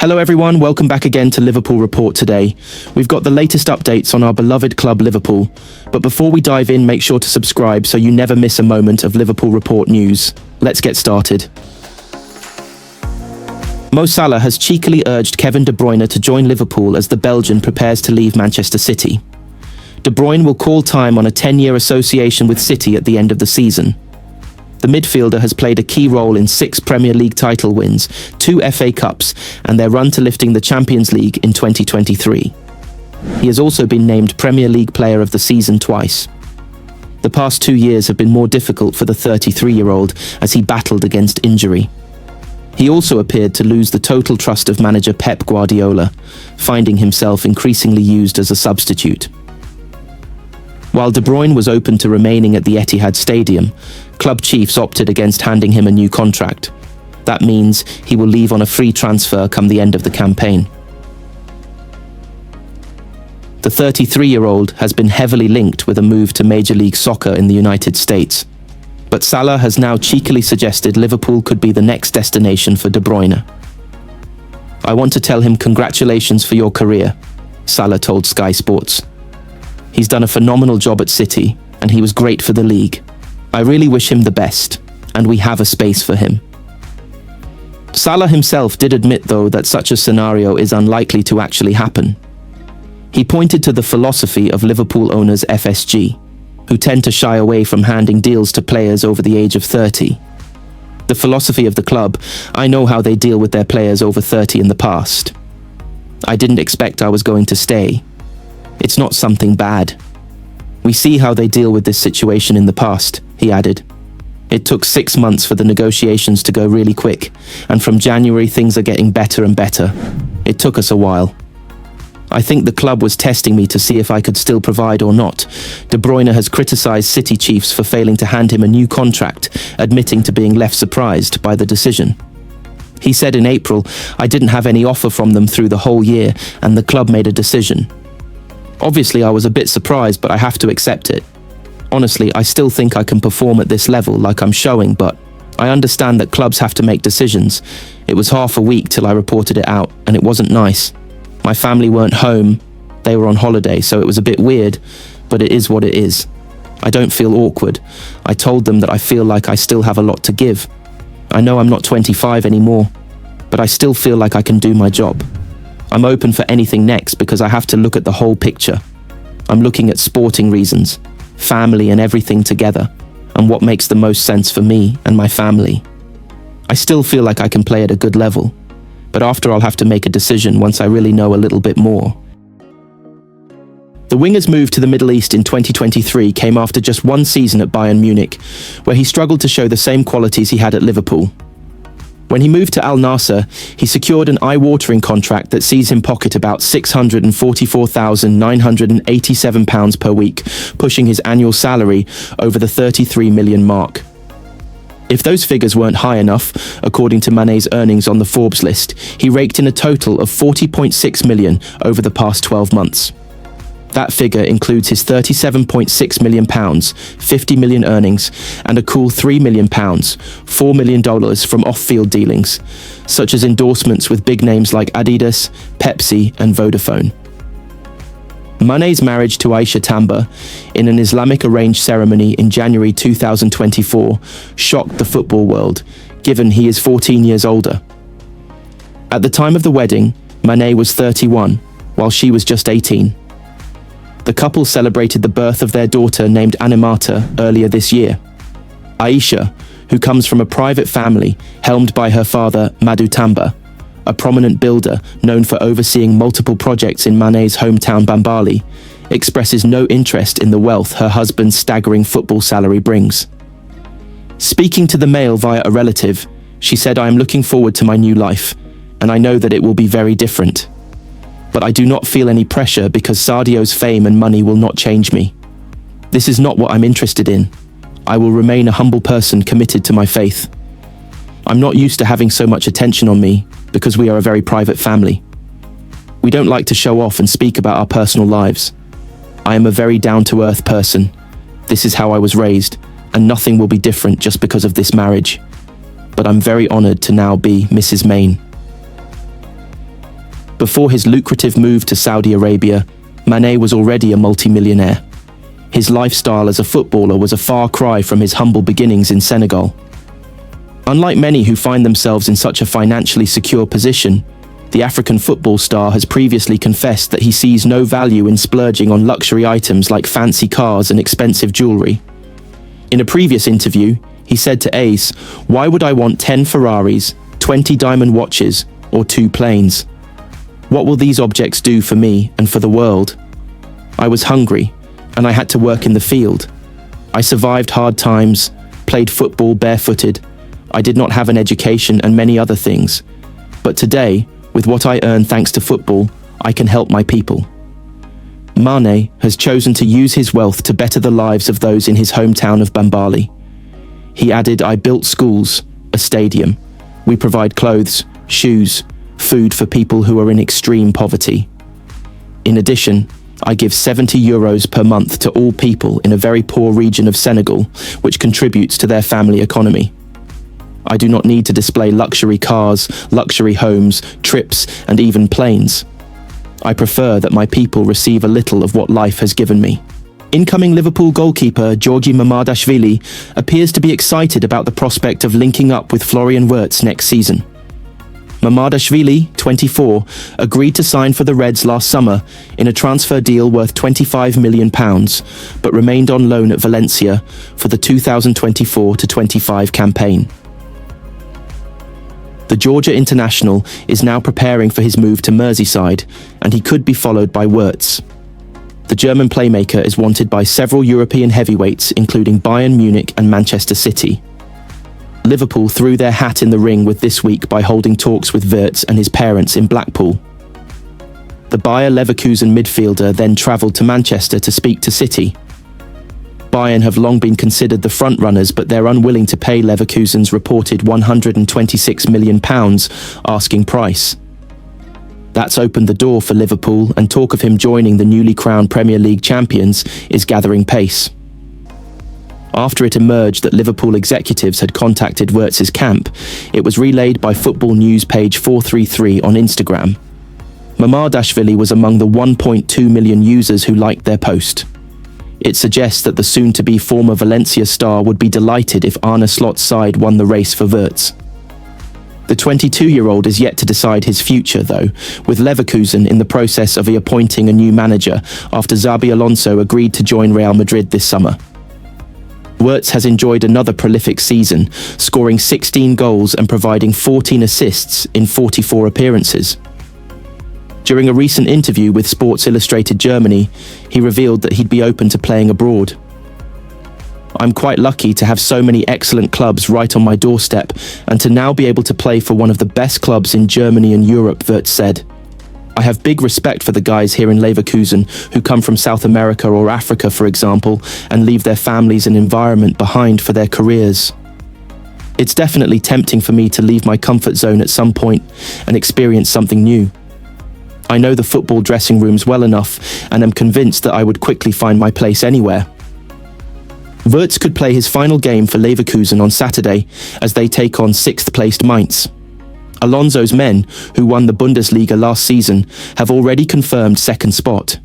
Hello everyone, welcome back again to Liverpool Report today. We've got the latest updates on our beloved club Liverpool, but before we dive in, make sure to subscribe so you never miss a moment of Liverpool Report news. Let's get started. Mo Salah has cheekily urged Kevin De Bruyne to join Liverpool as the Belgian prepares to leave Manchester City. De Bruyne will call time on a 10-year association with City at the end of the season. The midfielder has played a key role in 6 Premier League title wins, 2 FA Cups, and their run to lifting the Champions League in 2023. He has also been named Premier League Player of the Season twice. The past 2 years have been more difficult for the 33-year-old as he battled against injury. He also appeared to lose the total trust of manager Pep Guardiola, finding himself increasingly used as a substitute. While De Bruyne was open to remaining at the Etihad Stadium, club chiefs opted against handing him a new contract. That means he will leave on a free transfer come the end of the campaign. The 33-year-old has been heavily linked with a move to Major League Soccer in the United States. But Salah has now cheekily suggested Liverpool could be the next destination for De Bruyne. "I want to tell him congratulations for your career," Salah told Sky Sports. "He's done a phenomenal job at City, and he was great for the league. I really wish him the best, and we have a space for him." Salah himself did admit, though, that such a scenario is unlikely to actually happen. He pointed to the philosophy of Liverpool owners FSG, who tend to shy away from handing deals to players over the age of 30. The philosophy of the club: "I know how they deal with their players over 30 in the past. I didn't expect I was going to stay. It's not something bad. We see how they deal with this situation in the past," he added. "It took 6 months for the negotiations to go really quick, and from January things are getting better and better. It took us a while. I think the club was testing me to see if I could still provide or not." De Bruyne has criticised City chiefs for failing to hand him a new contract, admitting to being left surprised by the decision. He said in April, "I didn't have any offer from them through the whole year, and the club made a decision. Obviously, I was a bit surprised, but I have to accept it. Honestly, I still think I can perform at this level like I'm showing, but I understand that clubs have to make decisions. It was half a week till I reported it out, and it wasn't nice. My family weren't home, they were on holiday, so it was a bit weird, but it is what it is. I don't feel awkward. I told them that I feel like I still have a lot to give. I know I'm not 25 anymore, but I still feel like I can do my job. I'm open for anything next because I have to look at the whole picture. I'm looking at sporting reasons, family and everything together, and what makes the most sense for me and my family. I still feel like I can play at a good level, but after I'll have to make a decision once I really know a little bit more." The winger's move to the Middle East in 2023 came after just 1 season at Bayern Munich, where he struggled to show the same qualities he had at Liverpool. When he moved to Al Nassr, he secured an eye-watering contract that sees him pocket about £644,987 per week, pushing his annual salary over the 33 million mark. If those figures weren't high enough, according to Mane's earnings on the Forbes list, he raked in a total of £40.6 million over the past 12 months. That figure includes his £37.6 million, $50 million earnings, and a cool £3 million, $4 million from off-field dealings, such as endorsements with big names like Adidas, Pepsi, and Vodafone. Mane's marriage to Aisha Tamba, in an Islamic arranged ceremony in January 2024, shocked the football world, given he is 14 years older. At the time of the wedding, Mane was 31, while she was just 18. The couple celebrated the birth of their daughter named Animata earlier this year. Aisha, who comes from a private family helmed by her father Madhu Tamba, a prominent builder known for overseeing multiple projects in Mane's hometown Bambali, expresses no interest in the wealth her husband's staggering football salary brings. Speaking to the Mail via a relative, she said, "I am looking forward to my new life, and I know that it will be very different. But I do not feel any pressure because Sadio's fame and money will not change me. This is not what I'm interested in. I will remain a humble person committed to my faith. I'm not used to having so much attention on me because we are a very private family. We don't like to show off and speak about our personal lives. I am a very down-to-earth person. This is how I was raised, and nothing will be different just because of this marriage. But I'm very honored to now be Mrs. Main." Before his lucrative move to Saudi Arabia, Mane was already a multimillionaire. His lifestyle as a footballer was a far cry from his humble beginnings in Senegal. Unlike many who find themselves in such a financially secure position, the African football star has previously confessed that he sees no value in splurging on luxury items like fancy cars and expensive jewelry. In a previous interview, he said to Ace, "Why would I want 10 Ferraris, 20 diamond watches, or 2 planes? What will these objects do for me and for the world? I was hungry, and I had to work in the field. I survived hard times, played football barefooted. I did not have an education and many other things. But today, with what I earn thanks to football, I can help my people." Mane has chosen to use his wealth to better the lives of those in his hometown of Bambali. He added, "I built schools, a stadium. We provide clothes, shoes, food for people who are in extreme poverty. In addition, I give €70 per month to all people in a very poor region of Senegal, which contributes to their family economy. I do not need to display luxury cars, luxury homes, trips, and even planes. I prefer that my people receive a little of what life has given me." Incoming Liverpool goalkeeper Georgi Mamardashvili appears to be excited about the prospect of linking up with Florian Wirtz next season. Mamardashvili, 24, agreed to sign for the Reds last summer in a transfer deal worth £25 million, but remained on loan at Valencia for the 2024-25 campaign. The Georgia international is now preparing for his move to Merseyside, and he could be followed by Wirtz. The German playmaker is wanted by several European heavyweights, including Bayern Munich and Manchester City. Liverpool threw their hat in the ring with this week by holding talks with Wirtz and his parents in Blackpool. The Bayer Leverkusen midfielder then travelled to Manchester to speak to City. Bayern have long been considered the frontrunners, but they're unwilling to pay Leverkusen's reported £126 million asking price. That's opened the door for Liverpool, and talk of him joining the newly crowned Premier League champions is gathering pace. After it emerged that Liverpool executives had contacted Wirtz's camp, it was relayed by Football News page 433 on Instagram. Mamardashvili was among the 1.2 million users who liked their post. It suggests that the soon-to-be former Valencia star would be delighted if Arneslot's side won the race for Wirtz. The 22-year-old is yet to decide his future, though, with Leverkusen in the process of appointing a new manager after Xabi Alonso agreed to join Real Madrid this summer. Wirtz has enjoyed another prolific season, scoring 16 goals and providing 14 assists in 44 appearances. During a recent interview with Sports Illustrated Germany, he revealed that he'd be open to playing abroad. "I'm quite lucky to have so many excellent clubs right on my doorstep and to now be able to play for one of the best clubs in Germany and Europe," Wirtz said. "I have big respect for the guys here in Leverkusen who come from South America or Africa, for example, and leave their families and environment behind for their careers. It's definitely tempting for me to leave my comfort zone at some point and experience something new. I know the football dressing rooms well enough and am convinced that I would quickly find my place anywhere." Wirtz could play his final game for Leverkusen on Saturday as they take on 6th-placed Mainz. Alonso's men, who won the Bundesliga last season, have already confirmed second spot.